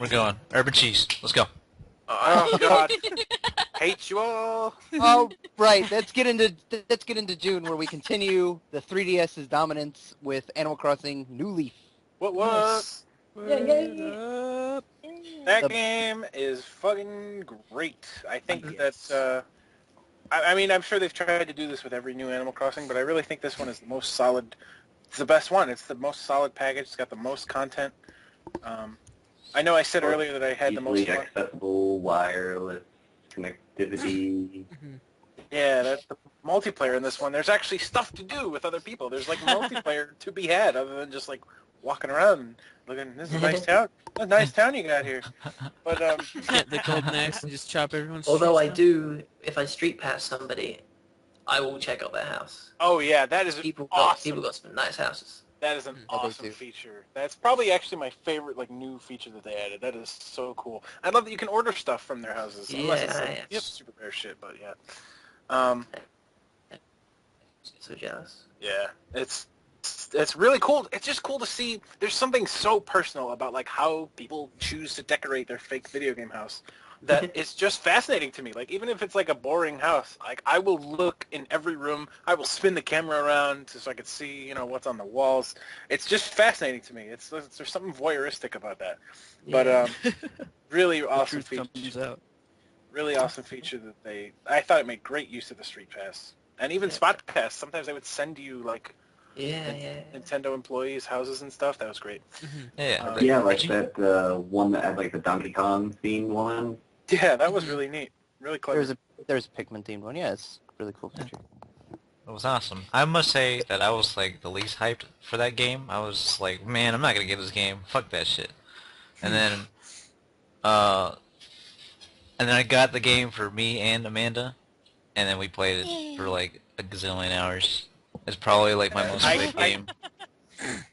We're going. Urban cheese. Let's go. Oh God, hate you all. Oh, right. Let's get into June where we continue the 3DS's dominance with Animal Crossing New Leaf. What? Nice. Yeah. That The- game is fucking great. I think Yes. that. I mean, I'm sure they've tried to do this with every new Animal Crossing, but I really think this one is the most solid. It's the best one. It's the most solid package. It's got the most content. I know I said earlier that I had the most Easily fun. accessible wireless connectivity. Yeah, that's the multiplayer in this one. There's actually stuff to do with other people. There's like multiplayer to be had other than just like walking around and looking. This is a nice town. What a nice town you got here. But Get the golden axe and just chop everyone's Although I trees do, if I street pass somebody, I will check out their house. oh yeah, that is People awesome. got some nice houses. That is an Yeah, they awesome do. feature. That's probably actually my favorite like new feature that they added. That is so cool. I love that you can order stuff from their houses. Unless it's like, Yeah. super rare shit, but yeah. So jealous. Yeah, it's really cool. It's just cool to see. There's something so personal about like how people choose to decorate their fake video game house that it's just fascinating to me. Like even if it's like a boring house, like I will look in every room. I will spin the camera around so I can see what's on the walls. It's just fascinating to me. There's something voyeuristic about that. Yeah. But really The awesome truth feature. comes out. Really awesome feature that I thought it made great use of the Street Pass and even Spot Pass. Sometimes they would send you like yeah. Nintendo employees' houses and stuff. That was great. Yeah. Yeah, like that one that had like the Donkey Kong themed one. Yeah, that was really neat. Really clever. There's a Pikmin themed one. Yeah, it's a really cool feature. It was awesome. I must say that I was like the least hyped for that game. I was just like, man, I'm not gonna get this game. Fuck that shit. And then, I got the game for me and Amanda, and then we played it for like a gazillion hours. It's probably like my most played game.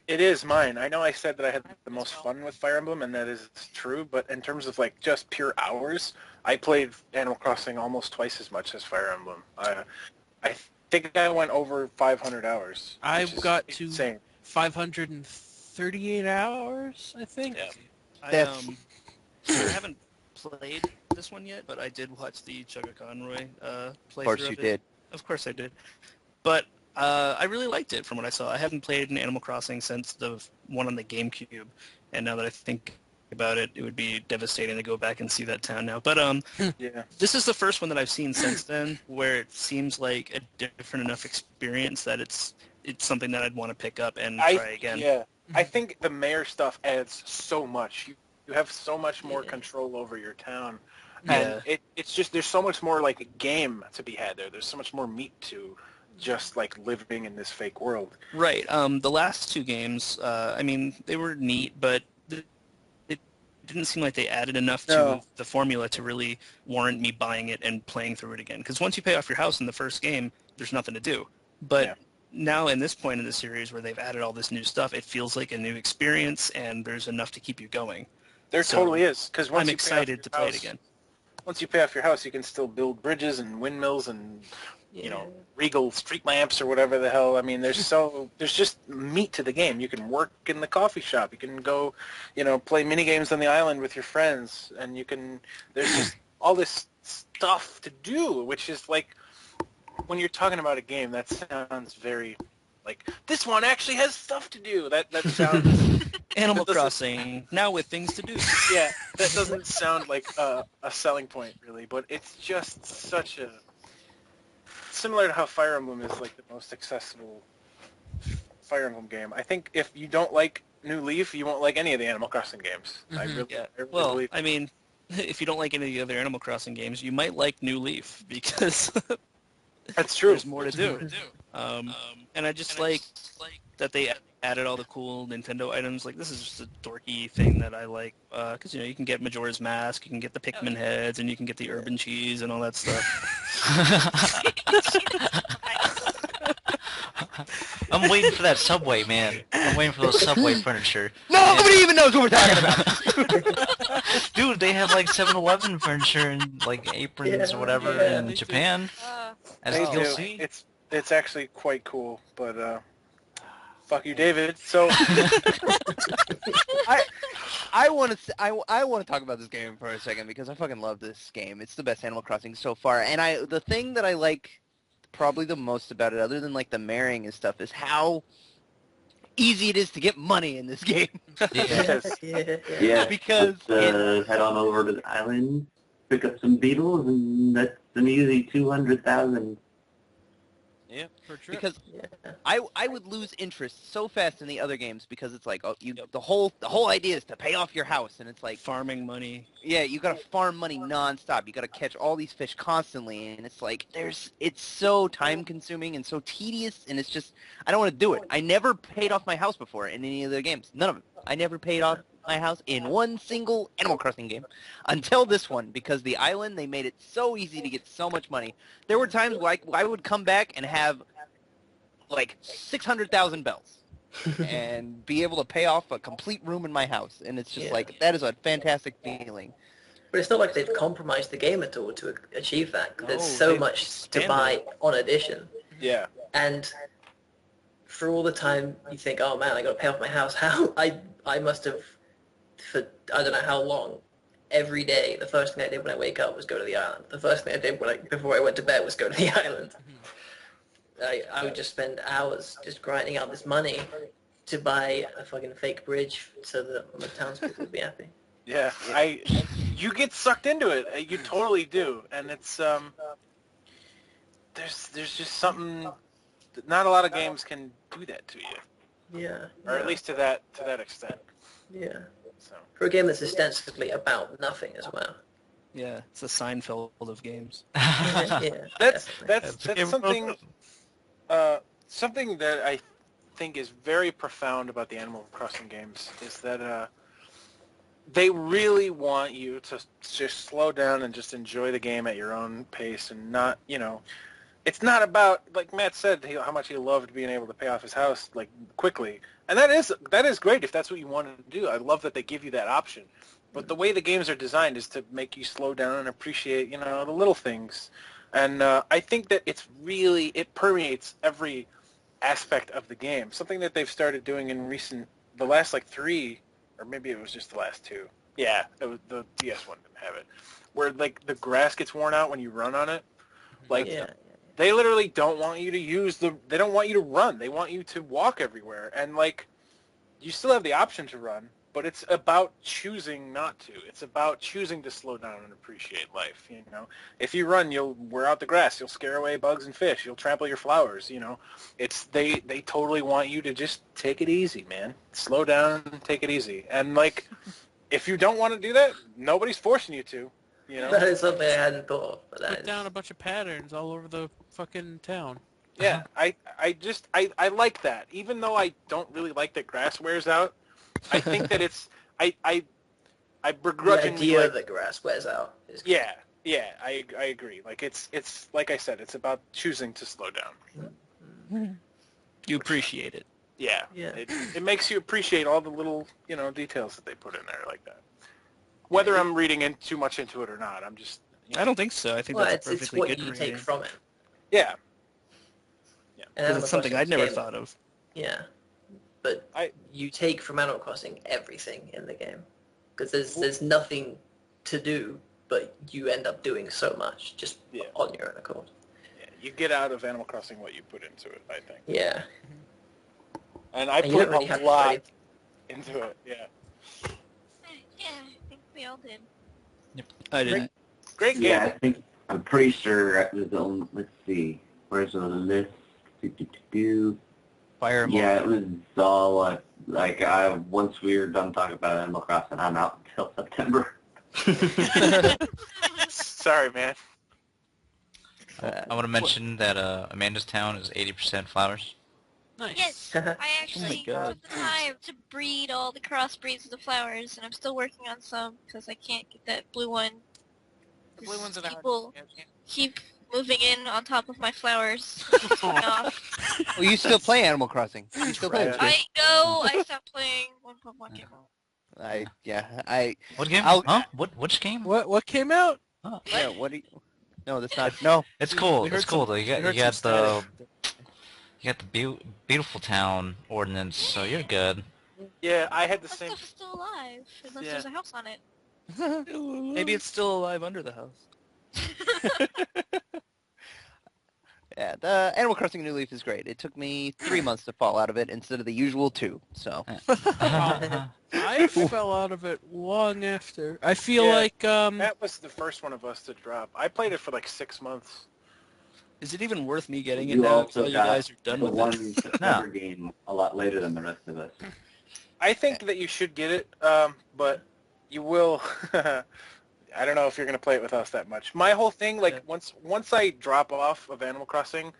It is mine. I know I said that I had the most fun with Fire Emblem, and that is true, but in terms of like just pure hours, I played Animal Crossing almost twice as much as Fire Emblem. I think I went over 500 hours. I which is got to insane. 538 hours, I think. Yeah. That's- I haven't played this one yet, but I did watch the Chugga Conroy playthrough. Of course you did. Of course I did. But I really liked it from what I saw. I haven't played an Animal Crossing since the one on the GameCube, and now that I think about it, it would be devastating to go back and see that town now. But Yeah. this is the first one that I've seen since then where it seems like a different enough experience that it's something that I'd want to pick up and try again. Yeah. I think the mayor stuff adds so much. You have so much more control over your town. And it's just, there's so much more like a game to be had there. There's so much more meat to just like living in this fake world. Right. The last two games, I mean, they were neat, but it didn't seem like they added enough to the formula to really warrant me buying it and playing through it again. Because once you pay off your house in the first game, there's nothing to do. But now in this point in the series where they've added all this new stuff, it feels like a new experience, and there's enough to keep you going. There So, totally is. Because I'm excited to play it again. Once you pay off your house, you can still build bridges and windmills and regal street lamps or whatever the hell. I mean, there's just meat to the game. You can work in the coffee shop. You can go, play mini games on the island with your friends, and there's just all this stuff to do, which is like, when you're talking about a game, that sounds very like, this one actually has stuff to do. That sounds Animal that doesn't- Crossing, now with things to do. yeah, that doesn't sound like a selling point really, but it's just such a similar to how Fire Emblem is like the most accessible Fire Emblem game. I think if you don't like New Leaf, you won't like any of the Animal Crossing games. I really Well, believe. I mean, if you don't like any of the other Animal Crossing games, you might like New Leaf because That's true. there's more to do. And I just like that they added all the cool Nintendo items. Like, this is just a dorky thing that I like because you can get Majora's Mask, you can get the Pikmin heads, and you can get the urban cheese and all that stuff. I'm waiting for that Subway, man. I'm waiting for those Subway furniture. Nobody even knows what we're talking about. Dude, they have like 7-Eleven furniture and like aprons or whatever in they do. Japan as They do. DLC. It's actually quite cool, but fuck you, David. So I want to talk about this game for a second because I fucking love this game. It's the best Animal Crossing so far, and the thing that I like probably the most about it, other than like the marrying and stuff, is how easy it is to get money in this game. Yes. Yeah, Because let's head on over to the island, pick up some beetles, and that's an easy 200,000. Yeah, for sure. because I would lose interest so fast in the other games because it's like, oh, the whole idea is to pay off your house, and it's like Farming money. yeah, you gotta farm money nonstop. You gotta catch all these fish constantly, and it's like it's so time consuming and so tedious, and it's just I don't want to do it. I never paid off my house before in any of the games. None of them. I never paid off my house in one single Animal Crossing game until this one, because the island, they made it so easy to get so much money. There were times where I would come back and have like 600,000 bells and be able to pay off a complete room in my house, and it's just like that is a fantastic feeling. But it's not like they've compromised the game at all to achieve that. There's so they've much to buy on addition. Yeah. And for all the time you think, oh man, I got to pay off my house. How I must have, for I don't know how long, every day the first thing I did when I wake up was go to the island. The first thing I did before I went to bed was go to the island. I would just spend hours just grinding out this money to buy a fucking fake bridge so that the townspeople would be happy. Yeah, you get sucked into it. You totally do, and it's there's just something. Not a lot of games can do that to you. Yeah. Or at least to that extent. Yeah. So. For a game that's ostensibly about nothing as well. Yeah, it's a Seinfeld of games. Yeah. That's Game something something that I think is very profound about the Animal Crossing games is that they really want you to just slow down and just enjoy the game at your own pace and not, it's not about, like Matt said, how much he loved being able to pay off his house like quickly. And that is great if that's what you want to do. I love that they give you that option. But the way the games are designed is to make you slow down and appreciate, the little things. And I think that it permeates every aspect of the game. Something that they've started doing in the last like 3, or maybe it was just the last 2. Yeah, the DS one didn't have it. Where like the grass gets worn out when you run on it. Like they literally don't want you to they don't want you to run. They want you to walk everywhere. And like you still have the option to run, but it's about choosing not to. It's about choosing to slow down and appreciate life, If you run, you'll wear out the grass. You'll scare away bugs and fish. You'll trample your flowers, It's they totally want you to just take it easy, man. Slow down and take it easy. And like if you don't want to do that, nobody's forcing you to, That is something I hadn't thought of. But Put down a bunch of patterns all over the fucking town. Yeah, I like that. Even though I don't really like that grass wears out, I think that it's I begrudgingly the idea that grass wears out is good. Yeah, I agree. Like it's like I said, it's about choosing to slow down. You appreciate it. Yeah. It makes you appreciate all the little details that they put in there like that. Whether I'm reading too much into it or not, I'm just. I don't think so. I think that's a it's perfectly what good you rating. take from it. Yeah. And Because it's something I'd never thought of. Yeah, but you take from Animal Crossing everything in the game because there's nothing to do, but you end up doing so much just on your own accord. Yeah, you get out of Animal Crossing what you put into it, I think. Yeah. And I you put don't really have a to lot trade. into it. Yeah. Yeah, I think we all did. I didn't. Great game. Yeah, I'm pretty sure it was on, let's see, where's the list? Fire Emblem. Yeah, it was all, once we were done talking about Animal Crossing, I'm out until September. Sorry, man. I want to mention that Amanda's town is 80% flowers. Nice. Yes, I actually God. took the time to breed all the crossbreeds of the flowers, and I'm still working on some because I can't get that blue one. The blue ones are the hard. People keep moving in on top of my flowers. Off. Well, you still play Animal Crossing. You still play it. I know. I stopped playing 1.1 came out. What game? I'll- Huh? Which game? What came out? Yeah, what do you... No, that's not... No. It's cool. We heard It's cool some- though. You we heard got some the You got the beautiful town ordinance, so you're good. Yeah, I had the That same. stuff's still alive, unless Yeah. there's a house on it. Maybe it's still alive under the house. Yeah, the Animal Crossing New Leaf is great. It took me 3 months to fall out of it instead of the usual 2. So I fell out of it long after. I feel Yeah. like That was the first one of us to drop. I played it for like 6 months. Is it even worth me getting it You now? 'Cause also all you got guys are done the with one it. September game a lot later than the rest of us. I think that you should get it, but you will. I don't know if you're going to play it with us that much. My whole thing, like, Yeah. once I drop off of Animal Crossing,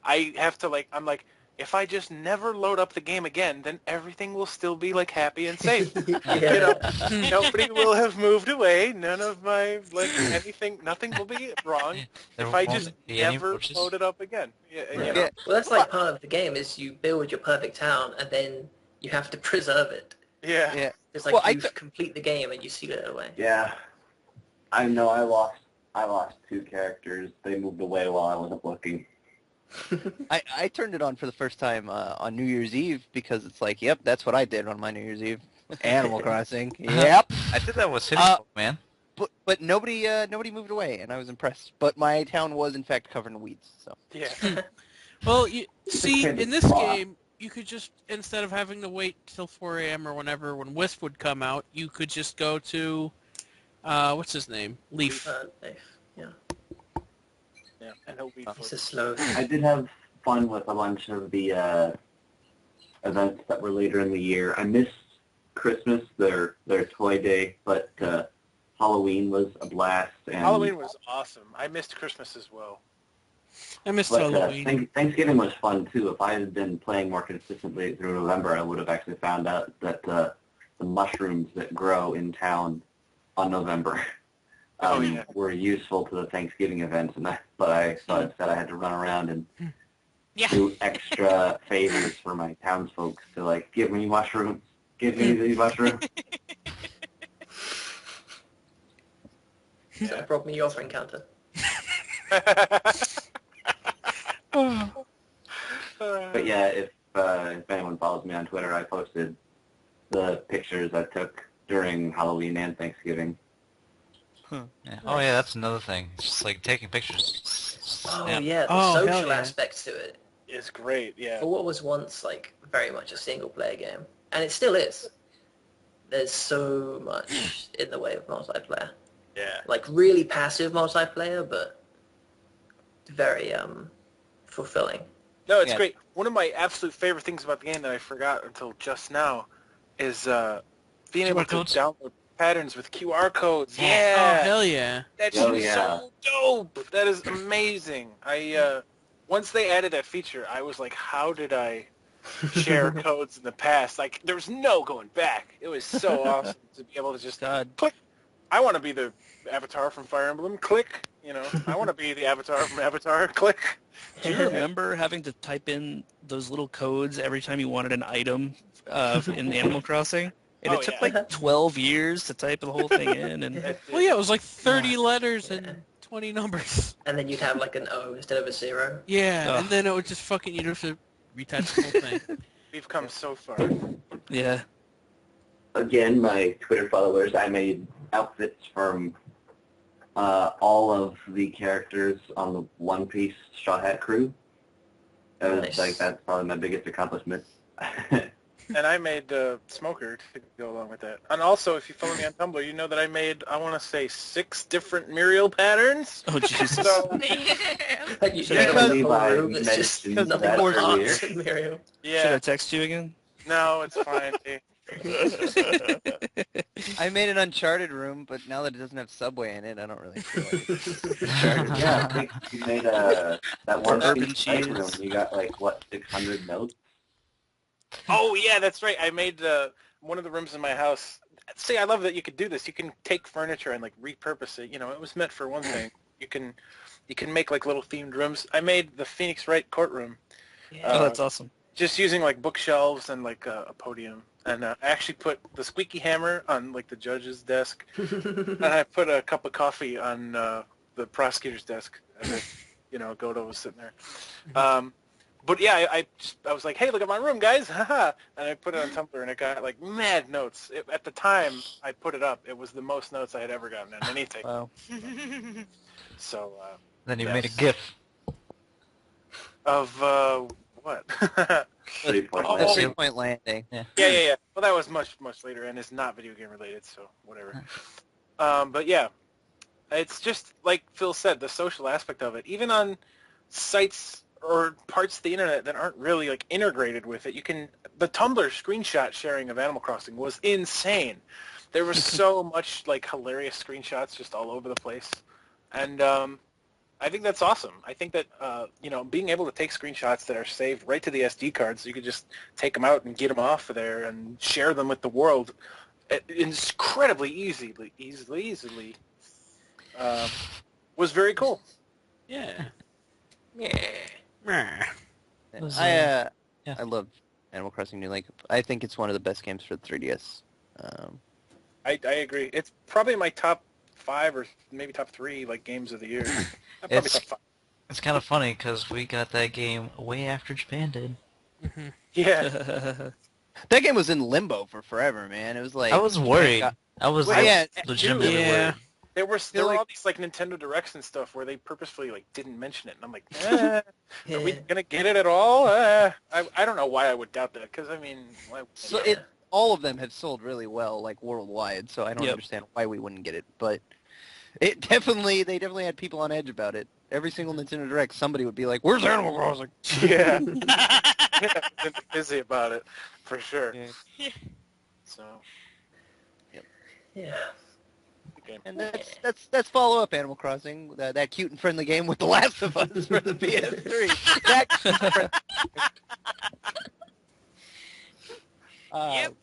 I have to, like, I'm like, if I just never load up the game again, then everything will still be, like, happy and safe. You know, nobody will have moved away. None of my, like, anything, nothing will be wrong There if I won't just be any never roaches. load it up again. Yeah, you know? yeah, Well, that's like part of the game is you build your perfect town and then you have to preserve it. Yeah. yeah. It's like Well, you complete the game and you seal it away. Yeah, I know. I lost 2 characters. They moved away while I wasn't looking. I turned it on for the first time on New Year's Eve because it's like, yep, that's what I did on my New Year's Eve. Animal Crossing. Yep. I did that with City Uh, Folk, man. But nobody moved away, and I was impressed. But my town was in fact covered in weeds. So Yeah. well, you see, kid in is this fly. game, you could just, instead of having to wait till 4 a.m. or whenever when Wisp would come out, you could just go to, what's his name? Leaf. Yeah. Yeah. And he'll be It's a slow. I did have fun with a bunch of the events that were later in the year. I missed Christmas, their toy day, but Halloween was a blast. And Halloween was awesome. I missed Christmas as well. I missed But Halloween. Thanksgiving was fun too. If I had been playing more consistently through November, I would have actually found out that the mushrooms that grow in town on November were useful to the Thanksgiving events. But I thought instead I had to run around and do extra favors for my townsfolk to like give me mushrooms, give me these mushrooms. So that brought me your encounter. But yeah, if anyone follows me on Twitter, I posted the pictures I took during Halloween and Thanksgiving. Yeah. Oh yeah, that's another thing. It's just like taking pictures. Oh Yeah. yeah, the Oh, hell social yeah. aspect to it. It's great, yeah. For what was once like very much a single player game, and it still is. There's so much in the way of multiplayer. Yeah. Like really passive multiplayer, but very fulfilling. No, it's Yeah. great. One of my absolute favorite things about the game that I forgot until just now is being able QR to codes? download patterns with QR codes. Oh, Yeah. hell yeah. That's Oh, yeah. so dope. That is amazing. Once they added that feature, I was like, how did I share codes in the past? Like, there was no going back. It was so awesome to be able to just God, click. I want to be the avatar from Fire Emblem. Click. I want to be the avatar from Avatar. Click. do you remember having to type in those little codes every time you wanted an item in Animal Crossing? And Oh, it took yeah. like 12 years to type the whole thing in. And Well, yeah, it was like 30 letters and 20 numbers. And then you'd have like an O instead of a 0. Yeah, Ugh. and then it would just fucking, you'd have to retype the whole thing. We've come so far. yeah, Again, my Twitter followers, I made outfits from all of the characters on the One Piece Straw Hat crew. Nice. That's probably my biggest accomplishment. And I made Smoker to go along with that. And also, if you follow me on Tumblr, you know that I made, I want to say, 6 different Muriel patterns. oh Jesus. So, Like you Should I have a believe whole I room that's just mentioned nothing that but earlier? hearts and Muriel. Should yeah. I text you again? No, it's fine. I made an Uncharted room, but now that it doesn't have Subway in it, I don't really feel like it's Uncharted. Yeah, I think you made that one Urban cheese cheese. room. You got like what 600 notes? Oh, yeah, that's right. I made one of the rooms in my house. See, I love that you could do this. You can take furniture and, like, repurpose it. It was meant for one thing. You can make, like, little themed rooms. I made the Phoenix Wright courtroom. Oh, that's awesome. Just using, like, bookshelves and, like, a podium. And I actually put the squeaky hammer on, like, the judge's desk. And I put a cup of coffee on the prosecutor's desk as if, Godot was sitting there. But yeah, I was like, hey, look at my room, guys, haha, and I put it on Tumblr, and it got like mad notes. At the time I put it up, it was the most notes I had ever gotten on anything. Wow. So Then you yes. made a GIF. Of what? 3-point Oh, The landing. 3-point landing. Yeah. yeah. Well, that was much later, and it's not video game related, so whatever. But yeah, it's just like Phil said, the social aspect of it. Even on sites or parts of the internet that aren't really like integrated with it, the Tumblr screenshot sharing of Animal Crossing was insane. There was so much like hilarious screenshots just all over the place, and I think that's awesome. I think that being able to take screenshots that are saved right to the SD card, so you could just take them out and get them off of there and share them with the world incredibly easily, was very cool. Yeah. Yeah. Was, I yeah. I love Animal Crossing New Link. I think it's one of the best games for the 3DS. I agree. It's probably my top 5 or maybe top 3 like games of the year. Probably It's- top 5. It's kind of funny because we got that game way after Japan did. Yeah. That game was in limbo for forever, man. It was like I was worried. I was Well, yeah, legitimately yeah. worried. There were like- all these like Nintendo Directs and stuff where they purposefully like didn't mention it, and I'm like, are we gonna get it at all? I don't know why I would doubt that, because I mean, So all of them have sold really well, like worldwide. So I don't understand why we wouldn't get it. But they definitely had people on edge about it. Every single Nintendo Direct, somebody would be like, "Where's Animal Crossing?" yeah, been busy about it for sure. Yeah. So Yeah. good game. And that's follow up Animal Crossing, that cute and friendly game with The Last of Us for the PS3. That cute and friendly. Yep.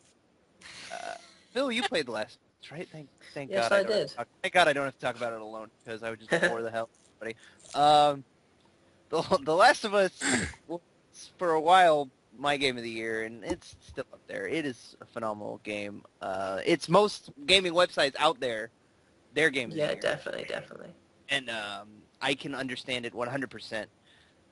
Phil, you played The Last of Us, right? Thank Yes, God I don't have did. to thank God I don't have to talk about it alone, because I would just bore the hell out of everybody. The Last of Us was for a while my game of the year, and it's still up there. It is a phenomenal game. It's most gaming websites out there, their game of the Yeah, year. definitely. And I can understand it 100%.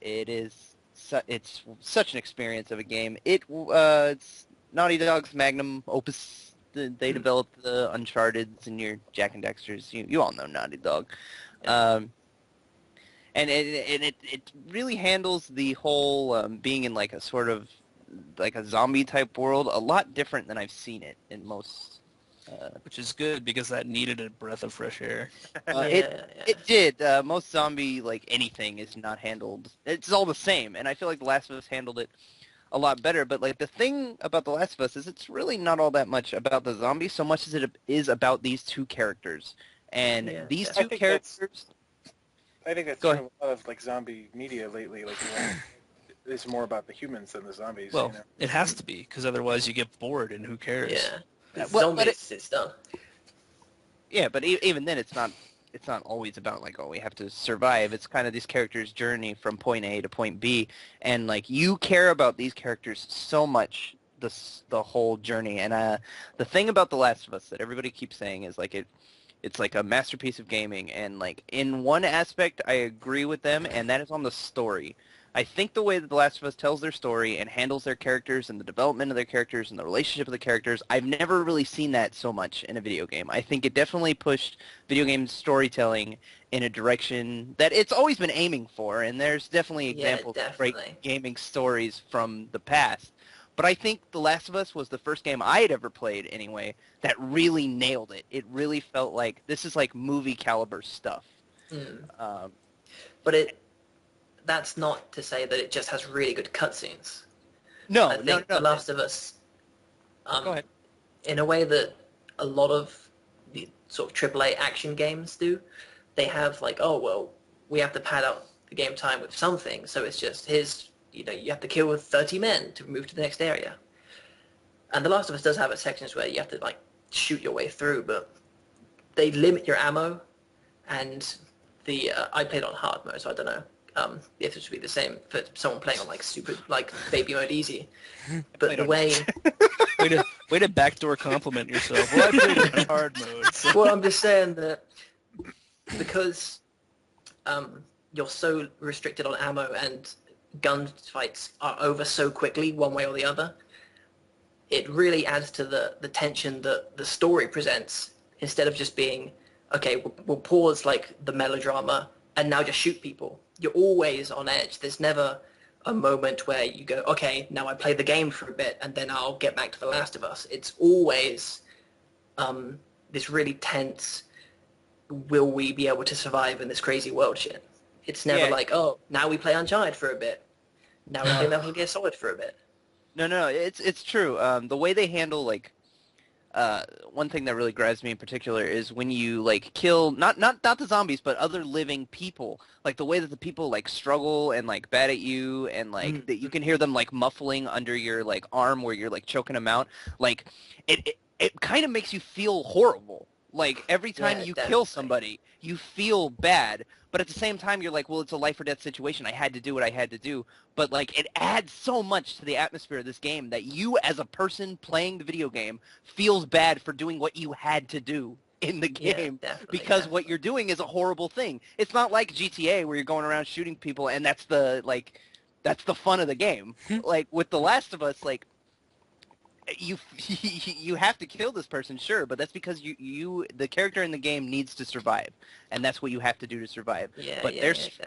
It's such an experience of a game. It's Naughty Dog's magnum opus. They developed the Uncharted's and your Jack and Dexter's. You all know Naughty Dog. And it really handles the whole being in like a sort of like a zombie type world a lot different than I've seen it in most. Which is good because that needed a breath of fresh air. It did. Most zombie like anything is not handled. It's all the same, and I feel like The Last of Us handled it a lot better. But like the thing about The Last of Us is it's really not all that much about the zombies so much as it is about these two characters. And these two characters. I think that's Go true of a lot of like zombie media lately. Like, it's more about the humans than the zombies. Well, it has to be, because otherwise you get bored, and who cares? Yeah. Well, Zombies, it's done. Yeah, but even then, it's not always about like, oh, we have to survive. It's kind of these characters' journey from point A to point B, and like you care about these characters so much the whole journey. And the thing about The Last of Us that everybody keeps saying is like it's like a masterpiece of gaming, and like in one aspect I agree with them, and that is on the story. I think the way that The Last of Us tells their story and handles their characters and the development of their characters and the relationship of the characters, I've never really seen that so much in a video game. I think it definitely pushed video game storytelling in a direction that it's always been aiming for, and there's definitely examples of great gaming stories from the past. But I think The Last of Us was the first game I had ever played, anyway, that really nailed it. It really felt like this is like movie caliber stuff. But that's not to say that it just has really good cutscenes. No, I think The Last of Us, go ahead. in a way that a lot of the sort of AAA action games do, they have like, oh, well, we have to pad out the game time with something, so it's just, you have to kill 30 men to move to the next area. And The Last of Us does have sections where you have to like shoot your way through, but they limit your ammo, and I played on hard mode, so I don't know if this would be the same for someone playing on like super, like baby mode easy. But the way way to backdoor compliment yourself. Well, I played it in hard mode. So. Well, I'm just saying that because you're so restricted on ammo, and gunfights are over so quickly, one way or the other, it really adds to the tension that the story presents, instead of just being, okay, we'll pause like the melodrama and now just shoot people. You're always on edge. There's never a moment where you go, okay, now I play the game for a bit and then I'll get back to The Last of Us. It's always this really tense, will we be able to survive in this crazy world shit. It's never like, oh, now we play Uncharted for a bit. Now we play Metal Gear Solid for a bit. No, it's true. The way they handle like one thing that really grabs me in particular is when you like kill not the zombies but other living people. Like the way that the people like struggle and like bat at you, and like that you can hear them like muffling under your like arm where you're like choking them out. Like it kind of makes you feel horrible. Like every time you kill somebody, you feel bad, but at the same time you're like, well, it's a life or death situation. I had to do what I had to do. But like it adds so much to the atmosphere of this game that you as a person playing the video game feels bad for doing what you had to do in the game, because what you're doing is a horrible thing. It's not like GTA where you're going around shooting people and that's the fun of the game. Like with The Last of Us, like you have to kill this person, sure, but that's because you the character in the game needs to survive, and that's what you have to do to survive. But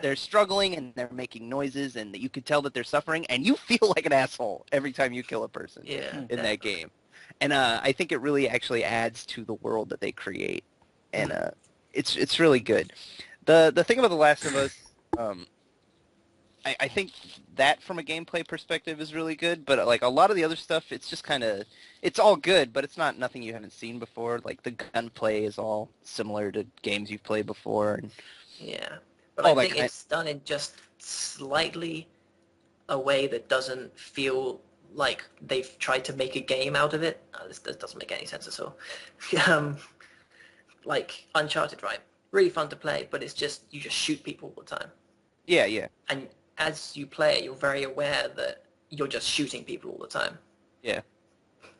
they're struggling and they're making noises, and you can tell that they're suffering, and you feel like an asshole every time you kill a person in that game. And I think it really actually adds to the world that they create, and it's really good. The thing about The Last of Us, I think that from a gameplay perspective is really good, but like a lot of the other stuff, it's just kind of, it's all good, but it's not nothing you haven't seen before. Like the gunplay is all similar to games you've played before. And but I think it's done in just slightly a way that doesn't feel like they've tried to make a game out of it. This doesn't make any sense at all. Like Uncharted, right? Really fun to play, but it's just, you just shoot people all the time. Yeah. And as you play it, you're very aware that you're just shooting people all the time. Yeah.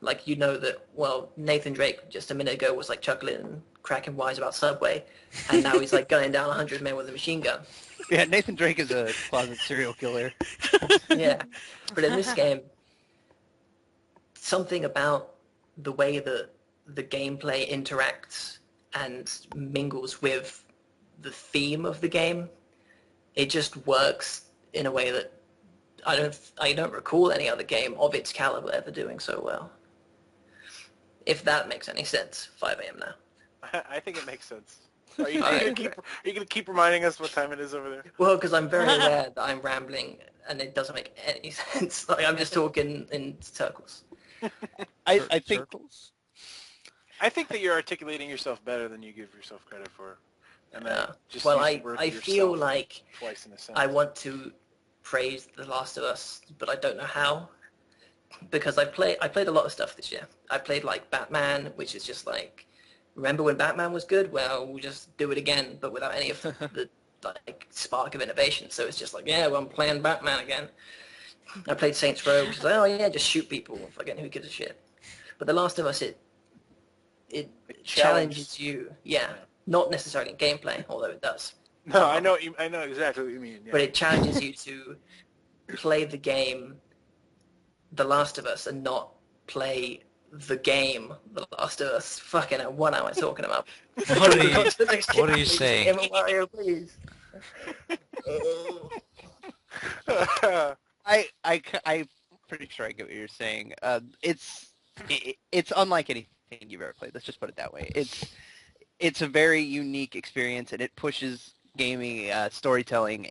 Like, you know that, well, Nathan Drake just a minute ago was like chuckling and cracking wise about Subway, and now he's like gunning down 100 men with a machine gun. Yeah, Nathan Drake is a closet serial killer. Yeah. But in this game, something about the way that the gameplay interacts and mingles with the theme of the game, it just works in a way that I don't recall any other game of its caliber ever doing so well. If that makes any sense. 5 a.m. now. I think it makes sense. Are you going to keep reminding us what time it is over there? Well, because I'm very aware that I'm rambling and it doesn't make any sense. Like, I'm just talking in circles. I think circles? I think that you're articulating yourself better than you give yourself credit for. And just well, use the word I feel like twice in a sentence. I want to praise The Last of Us, but I don't know how. Because I played a lot of stuff this year. I played like Batman, which is just like, remember when Batman was good? Well, we'll just do it again, but without any of the like spark of innovation. So it's just like, yeah, well, I'm playing Batman again. I played Saints Row, which is like, oh yeah, just shoot people. Fucking who gives a shit? But The Last of Us, it challenges you. Yeah, not necessarily in gameplay, although it does. No, I know exactly what you mean. Yeah. But it challenges you to play the game The Last of Us and not play the game The Last of Us. Fucking hell, what am I talking about? What are you saying? Wario, please. I'm pretty sure I get what you're saying. It's unlike anything you've ever played. Let's just put it that way. It's a very unique experience, and it pushes gaming storytelling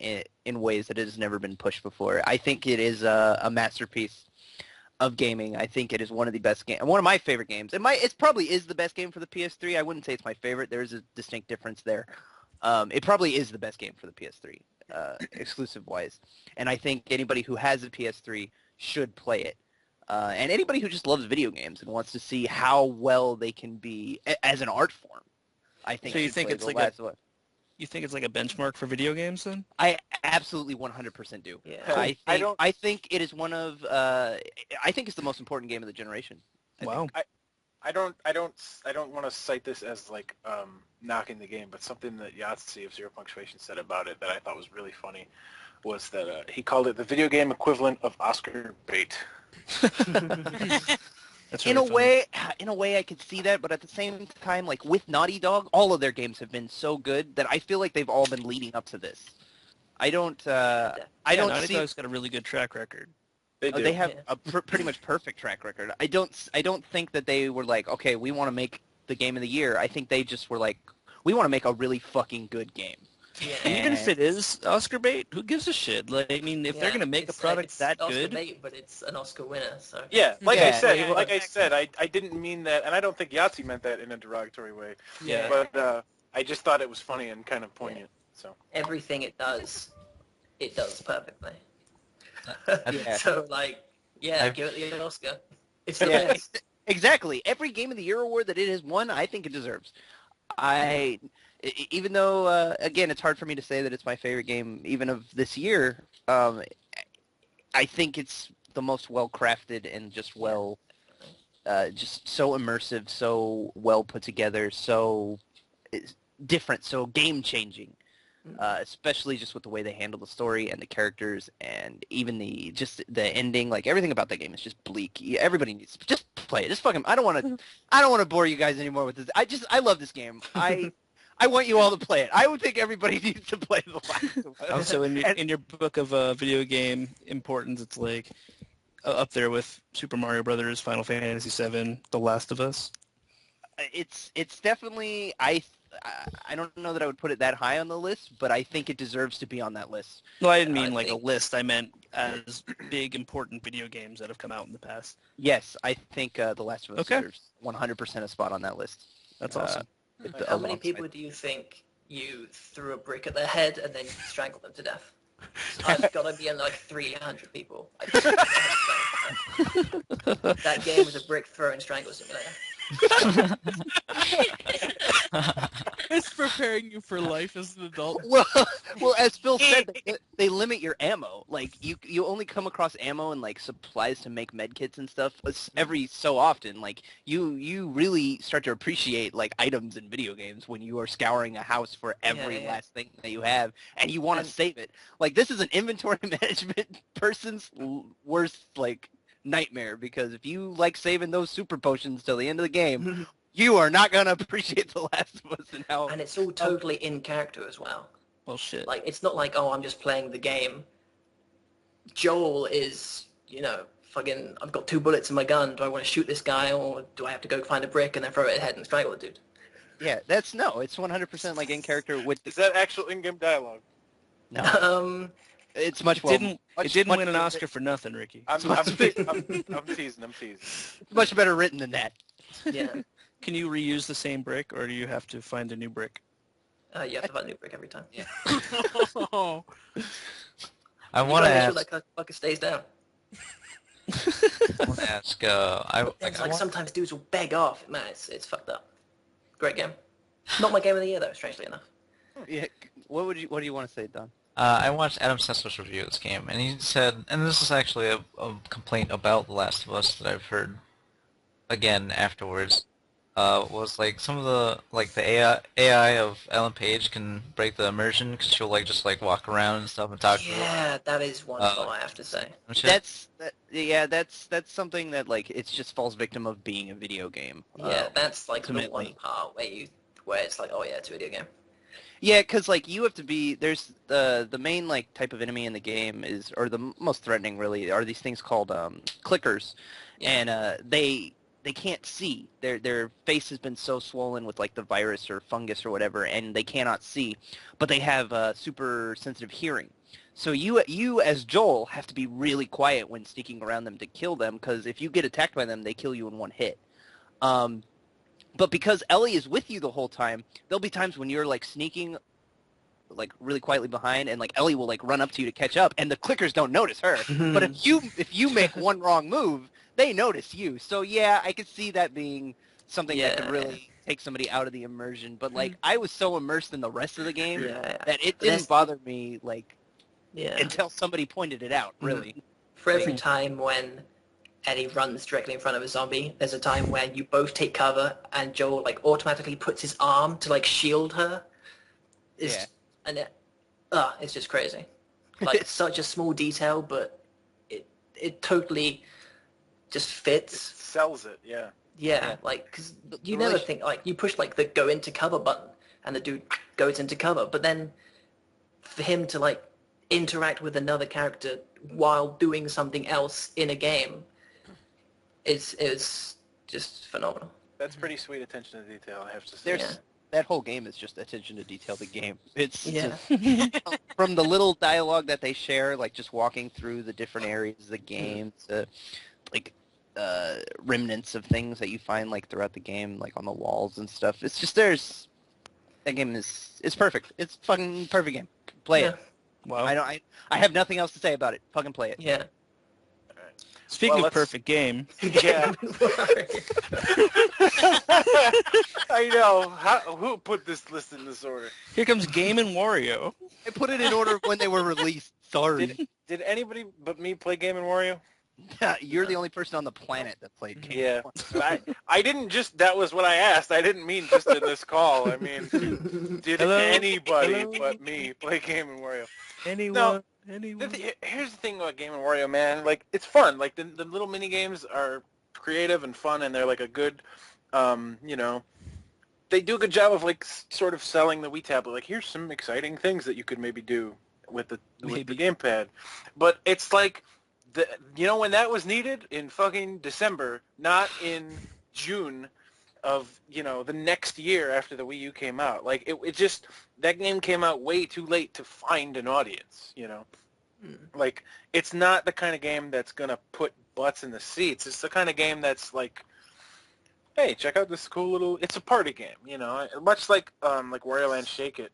in ways that it has never been pushed before. I think it is a masterpiece of gaming. I think it is one of the best games, one of my favorite games. It probably is the best game for the PS3. I wouldn't say it's my favorite. There is a distinct difference there. It probably is the best game for the PS3, exclusive-wise. And I think anybody who has a PS3 should play it. And anybody who just loves video games and wants to see how well they can be as an art form, I think. So you think it's like a benchmark for video games then? I absolutely 100% do. Yeah. I think it is one of I think it's the most important game of the generation. Wow. I don't want to cite this as like knocking the game, but something that Yahtzee of Zero Punctuation said about it that I thought was really funny was that he called it the video game equivalent of Oscar bait. That's In really funny. in a way, I could see that, but at the same time, like with Naughty Dog, all of their games have been so good that I feel like they've all been leading up to this. I don't Yeah, Naughty see. Dog's got a really good track record. They do. They have a pretty much perfect track record. I don't think that they were like, okay, we want to make the game of the year. I think they just were like, we want to make a really fucking good game. Yeah. And even if it is Oscar bait, who gives a shit? Like, I mean, if they're gonna make a it's product it's that Oscar good, bait, but it's an Oscar winner. So Yeah, Yeah, like I said, I didn't mean that, and I don't think Yahtzee meant that in a derogatory way. yeah. But I just thought it was funny and kind of poignant. So everything it does perfectly. Yeah. So I've- give it the Oscar. It's the Yeah. best. Exactly. Every Game of the Year award that it has won, I think it deserves. Even though, again, it's hard for me to say that it's my favorite game, even of this year, I think it's the most well-crafted and just just so immersive, so well put together, so different, so game-changing. Especially just with the way they handle the story and the characters and even the ending, like everything about that game is just bleak. Everybody needs to just play it. Just fucking. I don't want to bore you guys anymore with this. I love this game. I want you all to play it. I would think everybody needs to play The Last of Us. Also, in your book of video game importance, it's like up there with Super Mario Brothers, Final Fantasy VII, The Last of Us. It's definitely I don't know that I would put it that high on the list, but I think it deserves to be on that list. No, I didn't mean I like a think- list. I meant as big, important video games that have come out in the past. Yes, I think The Last of Us Okay. deserves 100% a spot on that list. That's awesome. How many people do you think you threw a brick at their head and then strangled them to death? I've got to be in like 300 people. That game was a brick throwing strangle simulator. It's preparing you for life as an adult. Well, as Phil said, they limit your ammo. Like you only come across ammo and like supplies to make med kits and stuff every so often. Like you really start to appreciate like items in video games when you are scouring a house for every last thing that you have and you want to save it. Like this is an inventory management person's worst like nightmare, because if you like saving those super potions till the end of the game, you are not going to appreciate The Last of Us and how... And it's all totally in character as well. Well, shit. Like, it's not like, oh, I'm just playing the game. Joel is, fucking, I've got 2 bullets in my gun. Do I want to shoot this guy, or do I have to go find a brick and then throw it at his head and strangle the dude? Yeah, it's 100% like in character with... is that actual in-game dialogue? No. It's much It didn't win an Oscar for nothing, Ricky. I'm teasing. I'm teasing. much better written than that. Yeah. Can you reuse the same brick, or do you have to find a new brick? You have to find a new brick every time. Yeah. Oh. I want to Make ask. sure that fucker stays down. I want to ask. It's like sometimes dudes will beg off. Man, it's fucked up. Great game. Not my game of the year though, strangely enough. Yeah. What do you want to say, Don? I watched Adam Sessler's review of this game, and he said, and this is actually a complaint about The Last of Us that I've heard again afterwards, was like some of the AI of Ellen Page can break the immersion because she'll just walk around and stuff and talk to Yeah, that is one flaw I have to say. and shit. That's something that it just falls victim of being a video game. Yeah, that's like the ultimately. one part where it's like, oh yeah, it's a video game. Yeah, because you have to be, there's the main type of enemy in the game is, or the most threatening really, are these things called clickers, and they can't see. Their face has been so swollen with the virus or fungus or whatever, and they cannot see, but they have super sensitive hearing. So you as Joel have to be really quiet when sneaking around them to kill them, because if you get attacked by them, they kill you in one hit. But because Ellie is with you the whole time, there'll be times when you're sneaking really quietly behind, and Ellie will run up to you to catch up, and the clickers don't notice her. But if you make one wrong move, they notice you. So yeah, I could see that being something that could really take somebody out of the immersion. But I was so immersed in the rest of the game that it didn't bother me until somebody pointed it out. Really, for every time when Eddie runs directly in front of a zombie, there's a time where you both take cover and Joel automatically puts his arm to shield her. And it's just crazy. like it's such a small detail, but it totally just It fits. sells it, yeah. Yeah, like, because you the never relation- think, like, you push, like, the go into cover button, and the dude goes into cover, but then for him to, like, interact with another character while doing something else in a game is just phenomenal. That's pretty sweet attention to detail, I have to say. There's Yeah. that whole game is just attention to detail. The game, it's Yeah. just from the little dialogue that they share, like just walking through the different areas of the game, to like remnants of things that you find like throughout the game, like on the walls and stuff. It's just that game is perfect. It's fucking perfect game. Play it. Wow. I have nothing else to say about it. Fucking play it. Yeah. Speaking Well, of let's- perfect game, Yeah. I know. Who put this list in this order? here comes Game and Wario. I put it in order of when they were released. Sorry. Did anybody but me play Game and Wario? You're the only person on the planet that played Game. Yeah. I didn't just, that was what I asked. I didn't mean just in this call. I mean, did Hello? anybody Hello? but me play Game and Wario? Anyone? Here's the thing about Game and Wario, man. Like, it's fun. Like, the little mini games are creative and fun, and they're like a good, they do a good job of like sort of selling the Wii tablet. Like, here's some exciting things that you could maybe do with the gamepad. But it's like, when that was needed? In fucking December, not in June of, the next year after the Wii U came out. Like, it just, that game came out way too late to find an audience, Like, it's not the kind of game that's going to put butts in the seats. It's the kind of game that's like, hey, check out this cool little, it's a party game, much like Wario Land Shake It.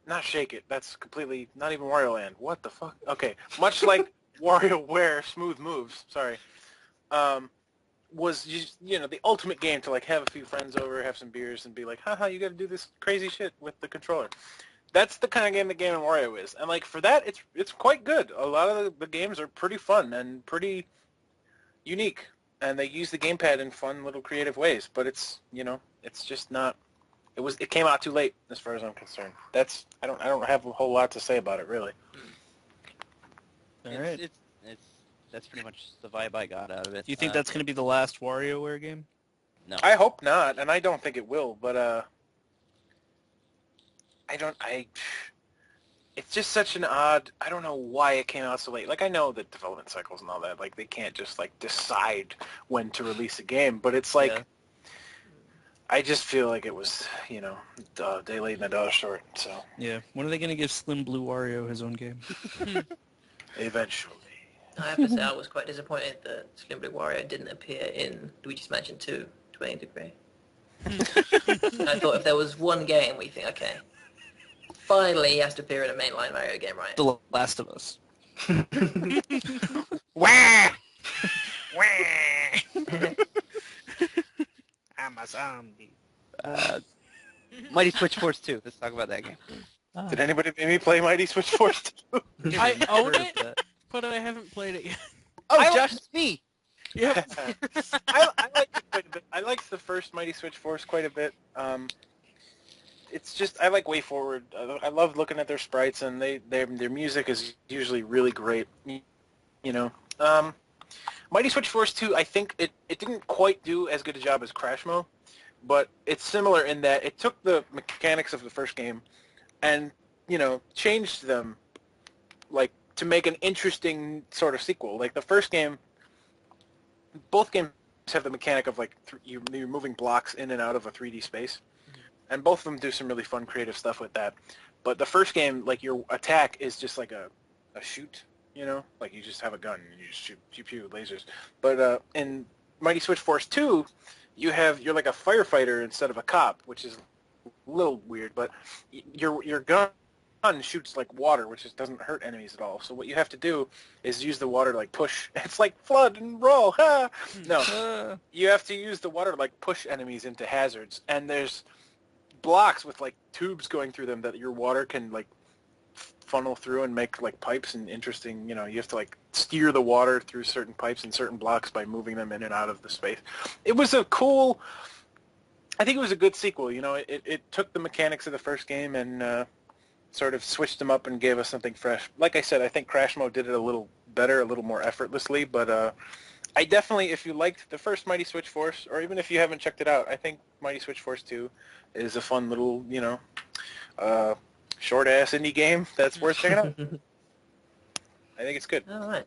Not Shake It, that's completely, not even Wario Land. What the fuck? Okay, much like WarioWare Smooth Moves, sorry, was just, the ultimate game to like have a few friends over, have some beers, and be like, haha, you got to do this crazy shit with the controller. That's the kind of game that Game & Wario is, and like for that, it's quite good. A lot of the games are pretty fun and pretty unique, and they use the gamepad in fun little creative ways. But it's it's just not. It came out too late as far as I'm concerned. I don't have a whole lot to say about it really. All right. That's pretty much the vibe I got out of it. Do you think that's going to be the last WarioWare game? No. I hope not, and I don't think it will. But it's just such an odd. I don't know why it came out so late. Like, I know the development cycles and all that. Like, they can't just like decide when to release a game. But it's like, I just feel like it was, a day late and a dollar short. So Yeah. When are they going to give Slim Blue Wario his own game? eventually. I have to say I was quite disappointed that Slim Blue Wario didn't appear in Luigi's Mansion 2 to any degree. I thought if there was one game where you think, okay, finally he has to appear in a mainline Mario game, right? The Last of Us. Wah! I'm a zombie. Mighty Switch Force 2. Let's talk about that game. Did anybody make me play Mighty Switch Force 2? I own Heard of it, that. but I haven't played it yet. Oh, I Josh, it's me. Yep. I like it quite a bit. I liked the first Mighty Switch Force quite a bit. It's just, I like Way Forward. I love looking at their sprites, and their music is usually really great. Mighty Switch Force 2, I think it didn't quite do as good a job as Crashmo, but it's similar in that it took the mechanics of the first game and, changed them, like, to make an interesting sort of sequel. Like, the first game, both games have the mechanic of, like, you're moving blocks in and out of a 3D space, and both of them do some really fun creative stuff with that. But the first game, like, your attack is just like a shoot, like you just have a gun and you just shoot pew lasers. But in Mighty Switch Force 2, you're like a firefighter instead of a cop, which is a little weird, but your gun shoots like water, which just doesn't hurt enemies at all. So what you have to do is use the water to like push. It's like flood and roll. Ha! No, you have to use the water to like push enemies into hazards, and there's blocks with like tubes going through them that your water can like funnel through and make like pipes and interesting, you have to like steer the water through certain pipes and certain blocks by moving them in and out of the space. It was I think it was a good sequel, it took the mechanics of the first game and sort of switched them up and gave us something fresh. Like I said, I think Crash Mode did it a little better, a little more effortlessly, but I definitely, if you liked the first Mighty Switch Force, or even if you haven't checked it out, I think Mighty Switch Force 2 is a fun little, short-ass indie game that's worth checking out. I think it's good. All right.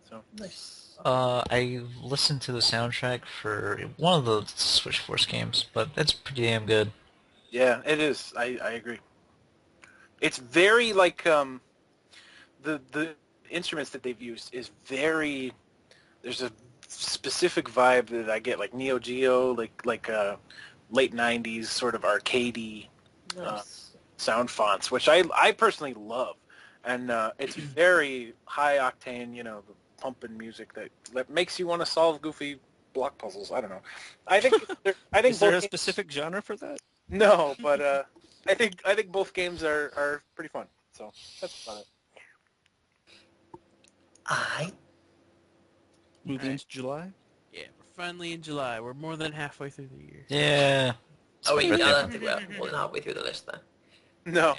So Nice. I listened to the soundtrack for one of the Switch Force games, but it's pretty damn good. yeah, it is. I agree. It's very like the instruments that they've used is very. There's a specific vibe that I get, like Neo Geo, like late '90s sort of arcadey Nice. sound fonts, which I personally love, and it's very high octane, the pumping music that makes you want to solve goofy block puzzles. I don't know. I think Is there a both games, specific genre for that? no, but I think both games are pretty fun. So that's about it. I Moving into July? Yeah, we're finally in July. We're more than halfway through the year. Yeah. Oh wait, I Birthday don't month. think we're more than halfway through the list there. No,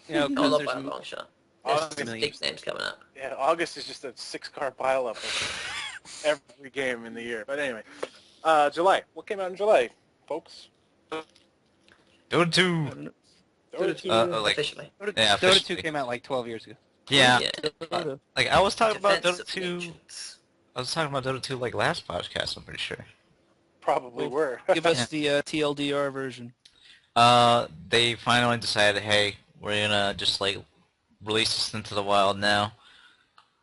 You know, Oh, 'cause not there's by a long shot. August, There's some big names coming up. yeah, August is just a 6-car pileup of every game in the year. But anyway, July. What came out in July, folks? Dota I 2. don't know. Dota 2. Officially. Yeah, Dota 2 officially. came out like 12 years ago. Yeah. Dota. Like I was talking about Defense Dota of 2. Nations. I was talking about Dota 2 like last podcast. I'm pretty sure. Probably Well, were. Give us the TLDR version. They finally decided, hey, we're gonna just like release this into the wild now,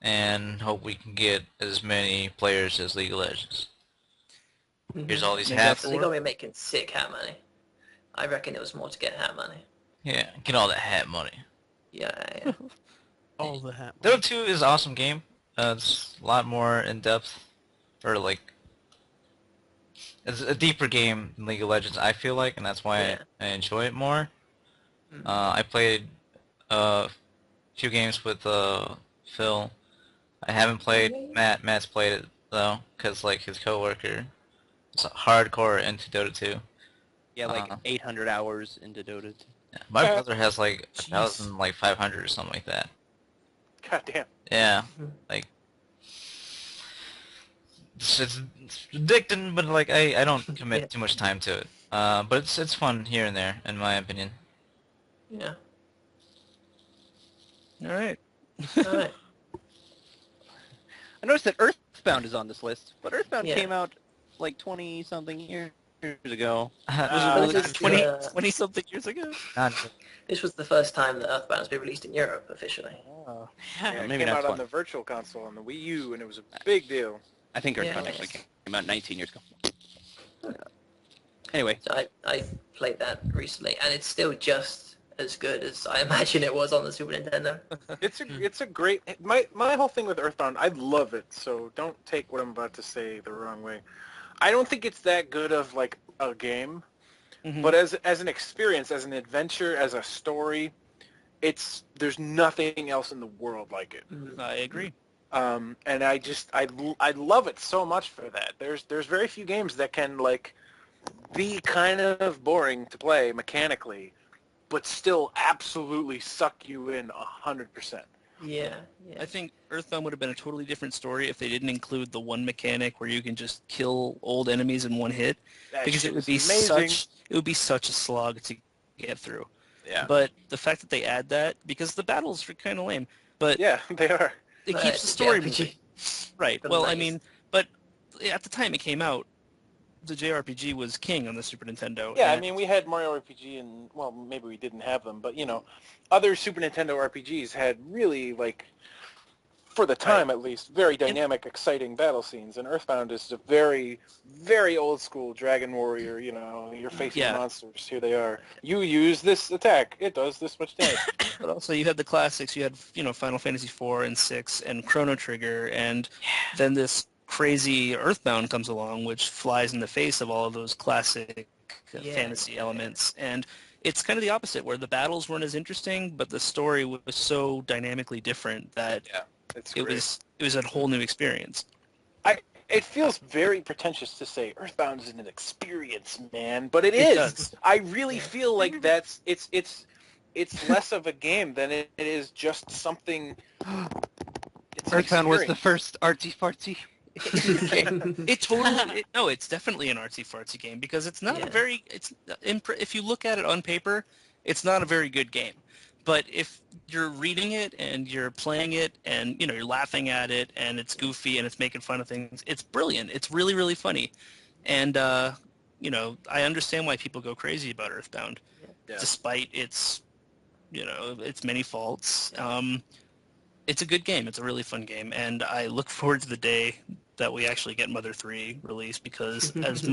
and hope we can get as many players as League of Legends. Here's all these Make up hats. So they gotta be making sick hat money. I reckon it was more to get hat money. Yeah, get all that hat money. Yeah. All the hat. Dota 2 is an awesome game. It's a lot more in depth, or like, it's a deeper game than League of Legends, I feel like, and that's why Yeah. I enjoy it more. Mhm. I played a few games with Phil. I haven't played Matt. Matt's played it though, because like his coworker is hardcore into Dota 2. Yeah, like 800 hours into Dota 2. Yeah. My brother has like Jeez. 1,500 or something like that. God damn. Yeah, Mhm. like it's addicting, but like I don't commit Yeah. too much time to it. But it's fun here and there, in my opinion. Yeah. All right. All right. I noticed that EarthBound is on this list, but EarthBound Yeah. came out like 20-something years ago. Was it 20, the, 20 something years ago? This was the first time that EarthBound has been released in Europe officially. Oh. Yeah, it maybe came not out on 20. the Virtual Console on the Wii U, and it was a big deal. I think EarthBound Yeah. actually came out 19 years ago. Anyway, So I played that recently, and it's still just as good as I imagine it was on the Super Nintendo. It's a great. My whole thing with Earthbound, I love it. So don't take what I'm about to say the wrong way. I don't think it's that good of like a game, Mhm. but as an experience, as an adventure, as a story, there's nothing else in the world like it. I agree. And I love it so much for that. There's very few games that can like be kind of boring to play mechanically, but still absolutely suck you in 100%. Yeah. I think Earthbound would have been a totally different story if they didn't include the one mechanic where you can just kill old enemies in one hit, That because shit it would was be amazing. such a slog to get through. Yeah. But the fact that they add that, because the battles are kind of lame, but Yeah, they are. it Right, keeps the it's story JRPG. moving. Right. For Well, the I 90s. mean, but at the time it came out, the JRPG was king on the Super Nintendo. Yeah, I and- mean, we had Mario RPG and, well, maybe we didn't have them, but, other Super Nintendo RPGs had really, like, for the time at least, very dynamic, exciting battle scenes, and Earthbound is a very, very old school Dragon Warrior, you're facing Yeah. monsters, here they are. You use this attack, it does this much damage. But also you had the classics. You had, Final Fantasy 4 and 6 and Chrono Trigger, and then this crazy Earthbound comes along, which flies in the face of all of those classic Yeah, fantasy yeah. elements. And it's kind of the opposite, where the battles weren't as interesting, but the story was so dynamically different that It's it great. was a whole new experience. It feels very pretentious to say Earthbound is an experience, man, but it It is. does. I really feel like it's it's less of a game than it is just something. It's an Earthbound was the experience. first artsy-fartsy game. It's definitely an artsy-fartsy game because it's not Yeah. a very, if you look at it on paper, it's not a very good game. But if you're reading it and you're playing it and, you're laughing at it and it's goofy and it's making fun of things, it's brilliant. It's really, really funny. And, I understand why people go crazy about EarthBound, Yeah. despite its many faults. It's a good game. It's a really fun game, and I look forward to the day that we actually get Mother 3 released because as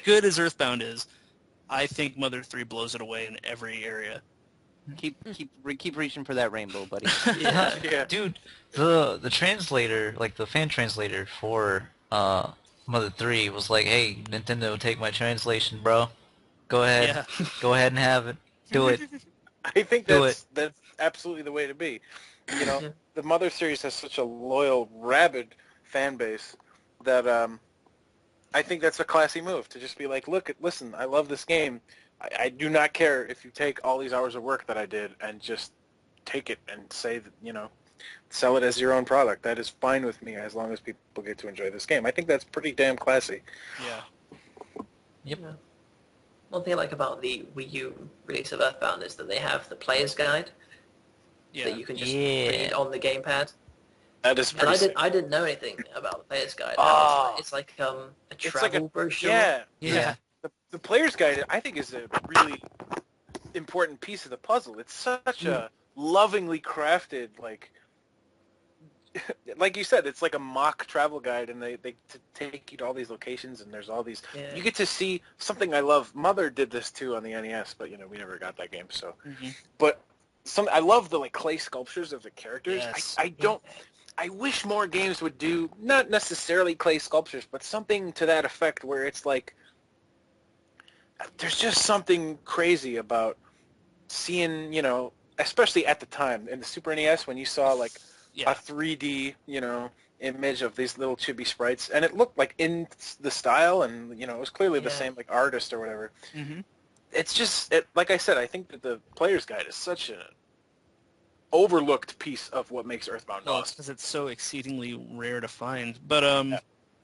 good as EarthBound is, I think Mother 3 blows it away in every area. Keep reaching for that rainbow, buddy. Yeah. Dude, the translator, like the fan translator for Mother 3 was like, "Hey, Nintendo, take my translation, bro. Go ahead. Yeah. Go ahead and have it. Do it." I think Do that's absolutely the way to be. Yeah. The Mother series has such a loyal, rabid fan base that I think that's a classy move to just be like, listen, I love this game. I do not care if you take all these hours of work that I did and just take it and say that, sell it as your own product. That is fine with me as long as people get to enjoy this game. I think that's pretty damn classy. Yeah. Yep. Yeah. One thing I like about the Wii U release of EarthBound is that they have the player's guide Yeah. that you can just Yeah. read on the gamepad. That is And pretty sick. I didn't know anything about the player's guide. Oh. It's like a It's like travel brochure. Yeah. Yeah. The player's guide, I think, is a really important piece of the puzzle. It's such a lovingly crafted, like you said, it's like a mock travel guide, and they take you to all these locations, and there's all these. Yeah. You get to see something I love. Mother did this too on the NES, but we never got that game. So, but I love the clay sculptures of the characters. Yes. I don't. I wish more games would do not necessarily clay sculptures, but something to that effect where it's like there's just something crazy about seeing, especially at the time in the Super NES when you saw a 3D, image of these little chibi sprites, and it looked like in the style, and it was clearly the same artist or whatever. Mm-hmm. It's just like I said, I think that the player's guide is such an overlooked piece of what makes EarthBound Well, awesome. because it's so exceedingly rare to find. But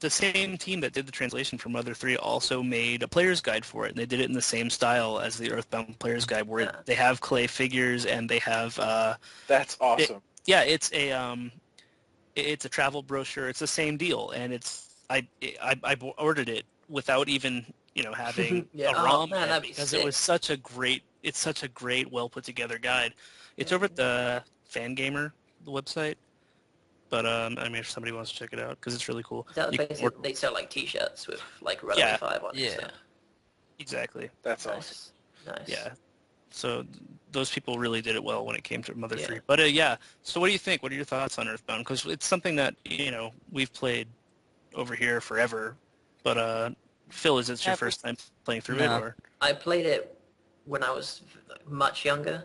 the same team that did the translation for Mother 3 also made a player's guide for it, and they did it in the same style as the EarthBound player's guide, where they have clay figures and they have That's awesome. it's a travel brochure. It's the same deal, and I ordered it without even having Yeah. a Oh, ROM man, yet that'd be because sick. it was such a great well put together guide. It's over at the Fangamer website, but if somebody wants to check it out because it's really cool. Is that You can basically order- they sell T-shirts with Relevant Yeah. 5 on it. Yeah. So. Exactly. That's awesome. Nice. Yeah. So those people really did it well when it came to Mother Yeah. 3. But yeah, so what do you think? What are your thoughts on EarthBound? Because it's something that, we've played over here forever. But Phil, is it your first time playing through it? No. Or I played it when I was much younger,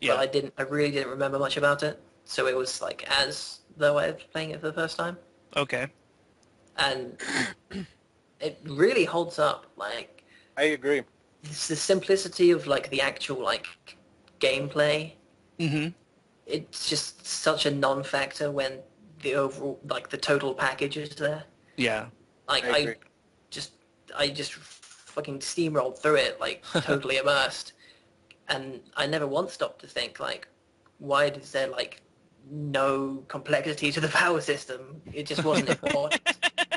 yeah. but I really didn't remember much about it. So it was as though I was playing it for the first time. Okay. And it really holds up. I agree. It's the simplicity of the actual gameplay. Mm-hmm. It's just such a non-factor when the overall the total package is there. Yeah. I agree. I just fucking steamrolled through it totally immersed, and I never once stopped to think why is there no complexity to the power system? It just wasn't important.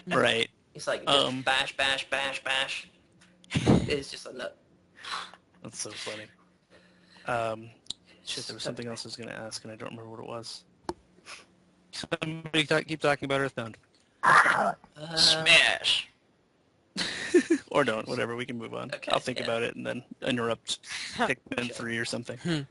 Right. It's just bash, bash, bash, bash. It's just a nut. That's so funny. Shit, there was something else I was going to ask, and I don't remember what it was. Somebody keep talking about EarthBound. Smash. Or don't, whatever, we can move on. Okay, I'll think yeah. about it and then interrupt Pikmin 3 or something.